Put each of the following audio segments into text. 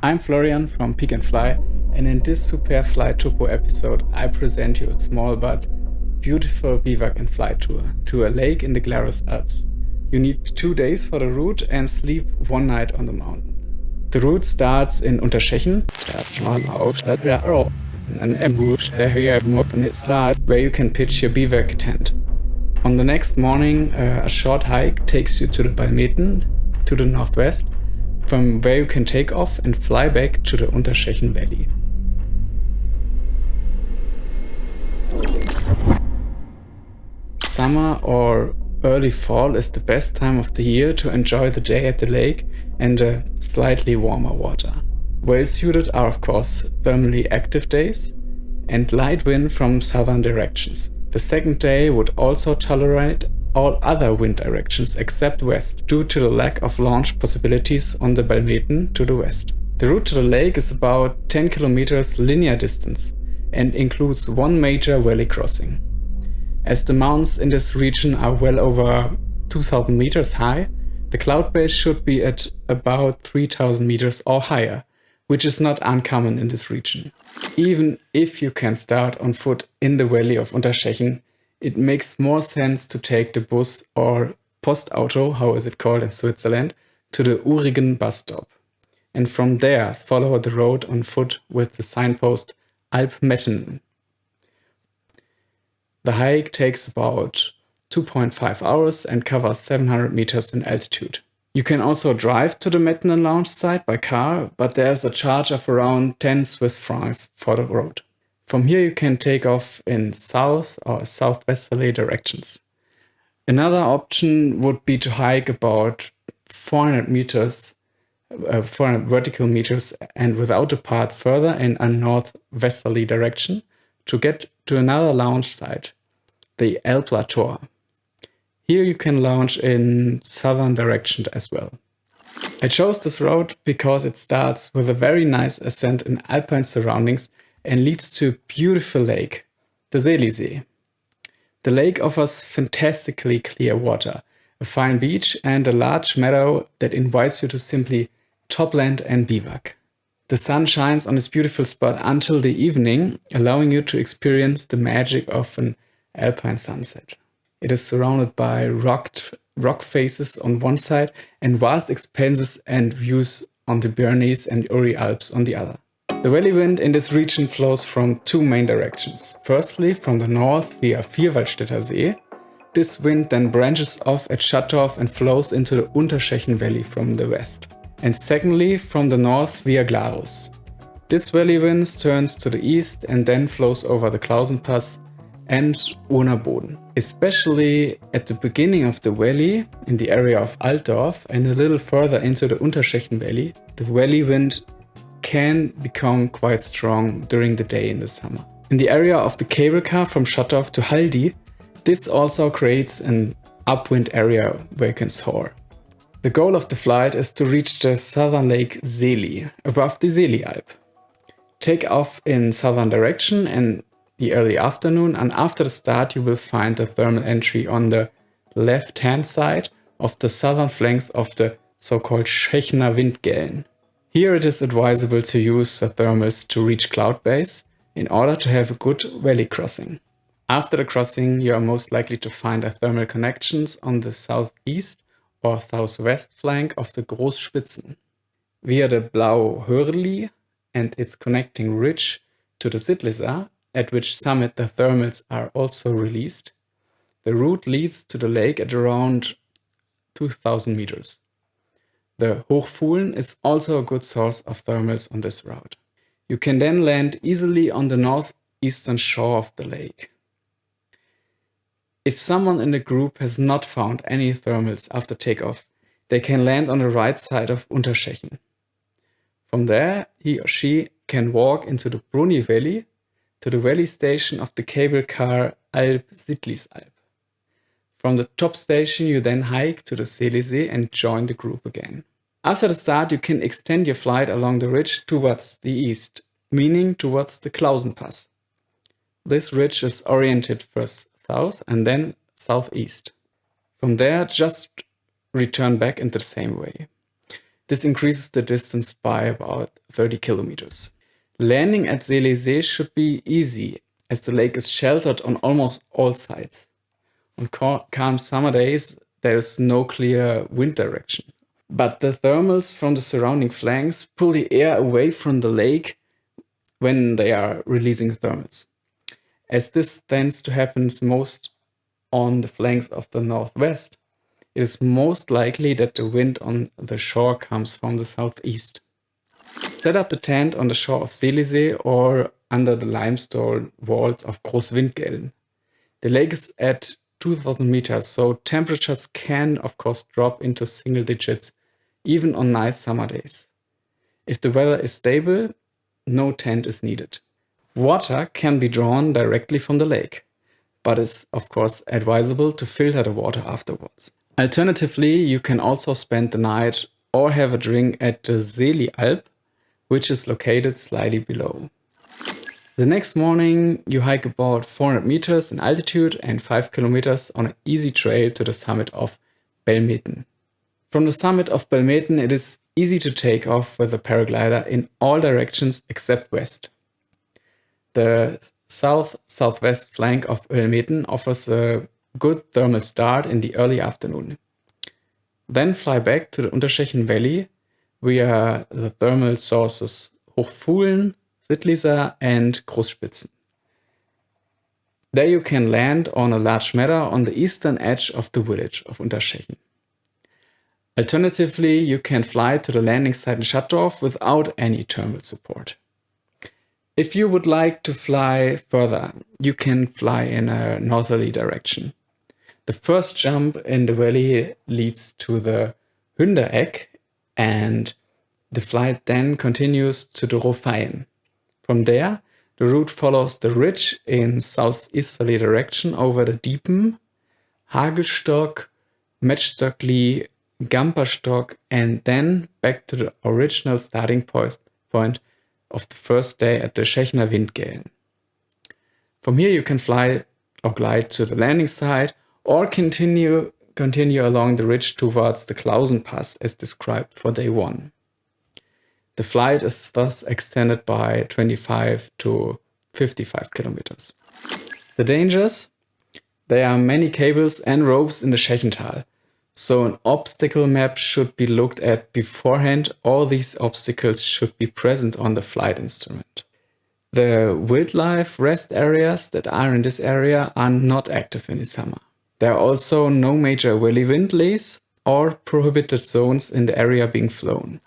I'm Florian from Peak and Fly, and in this Superfly TOPO episode, I present you a small but beautiful bivouac and fly tour to a lake in the Glarus Alps. You need 2 days for the route and sleep 1 night on the mountain. The route starts in Unterschechen, where you can pitch your bivouac tent. On the next morning, a short hike takes you to the Balmeten, to the northwest, from where you can take off and fly back to the Unterschechen Valley. Summer or early fall is the best time of the year to enjoy the day at the lake and the slightly warmer water. Well suited are of course thermally active days and light wind from southern directions. The second day would also tolerate all other wind directions except west, due to the lack of launch possibilities on the Balmeten to the west. The route to the lake is about 10 kilometers linear distance and includes 1 major valley crossing. As the mountains in this region are well over 2,000 meters high, the cloud base should be at about 3,000 meters or higher, which is not uncommon in this region. Even if you can start on foot in the valley of Unterschechen, it makes more sense to take the bus or Postauto, how is it called in Switzerland, to the Urigen bus stop. And from there, follow the road on foot with the signpost Alpmetten. The hike takes about 2.5 hours and covers 700 meters in altitude. You can also drive to the Mettenen launch site by car, but there's a charge of around 10 Swiss francs for the road. From here you can take off in south or southwesterly directions. Another option would be to hike about 400 vertical meters and without a path further in a northwesterly direction to get to another launch site, the El Plateau. Here you can launch in southern direction as well. I chose this route because it starts with a very nice ascent in alpine surroundings and leads to a beautiful lake, the Seelisee. The lake offers fantastically clear water, a fine beach and a large meadow that invites you to simply topland and bivouac. The sun shines on this beautiful spot until the evening, allowing you to experience the magic of an alpine sunset. It is surrounded by rock faces on one side and vast expanses and views on the Bernese and Uri Alps on the other. The valley wind in this region flows from 2 main directions. Firstly, from the north via Vierwaldstätter See. This wind then branches off at Schattdorf and flows into the Unterschechen Valley from the west. And secondly, from the north via Glarus. This valley wind turns to the east and then flows over the Klausenpass and Urner Boden. Especially at the beginning of the valley, in the area of Altdorf and a little further into the Unterschechen Valley, the valley wind can become quite strong during the day in the summer. In the area of the cable car from Schattdorf to Haldi, this also creates an upwind area where you can soar. The goal of the flight is to reach the southern lake Seeli, above the Seeli Alp. Take off in southern direction in the early afternoon, and after the start you will find the thermal entry on the left hand side of the southern flanks of the so-called Schechener Windgällen. Here it is advisable to use the thermals to reach cloud base in order to have a good valley crossing. After the crossing you are most likely to find a thermal connections on the southeast or southwest flank of the Großspitzen. Via the Blau Hörli and its connecting ridge to the Sittlisar, at which summit the thermals are also released, the route leads to the lake at around 2,000 meters. The Hochfuhlen is also a good source of thermals on this route. You can then land easily on the northeastern shore of the lake. If someone in the group has not found any thermals after takeoff, they can land on the right side of Unterschechen. From there, he or she can walk into the Bruni Valley to the valley station of the cable car Alp Sittlis Alp. From the top station you then hike to the Seelisee and join the group again. After the start you can extend your flight along the ridge towards the east, meaning towards the Klausenpass. This ridge is oriented first south and then southeast. From there just return back in the same way. This increases the distance by about 30 kilometers. Landing at Seelysee should be easy, as the lake is sheltered on almost all sides. On calm summer days, there is no clear wind direction. But the thermals from the surrounding flanks pull the air away from the lake when they are releasing thermals. As this tends to happen most on the flanks of the northwest, it is most likely that the wind on the shore comes from the southeast. Set up the tent on the shore of Seelysee or under the limestone walls of Großwindgällen. The lake is at 2000 meters, so temperatures can, of course, drop into single digits, even on nice summer days. If the weather is stable, no tent is needed. Water can be drawn directly from the lake, but it's, of course, advisable to filter the water afterwards. Alternatively, you can also spend the night or have a drink at the Seelie-Alp, which is located slightly below. The next morning, you hike about 400 meters in altitude and 5 kilometers on an easy trail to the summit of Belmeten. From the summit of Belmeten, it is easy to take off with a paraglider in all directions except west. The south-southwest flank of Belmeten offers a good thermal start in the early afternoon. Then fly back to the Unterschechen Valley via the thermal sources Hochfuhlen, Sittliser and Großspitzen. There you can land on a large meadow on the eastern edge of the village of Unterschechen. Alternatively, you can fly to the landing site in Schattdorf without any thermal support. If you would like to fly further, you can fly in a northerly direction. The first jump in the valley leads to the Hündereck, and the flight then continues to the Rofeien. From there, the route follows the ridge in southeasterly direction over the Diepen, Hagelstock, Metzstöckli, Gamperstock, and then back to the original starting point of the first day at the Schechner Windgällen. From here you can fly or glide to the landing site or continue along the ridge towards the Klausen Pass as described for day 1. The flight is thus extended by 25 to 55 kilometers. The dangers? There are many cables and ropes in the Schechental, so an obstacle map should be looked at beforehand. All these obstacles should be present on the flight instrument. The wildlife rest areas that are in this area are not active in the summer. There are also no major valley windlays or prohibited zones in the area being flown.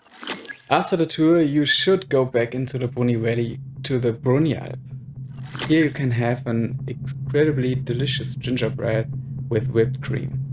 After the tour, you should go back into the Brunni Valley to the Brunni-Alp. Here you can have an incredibly delicious gingerbread with whipped cream.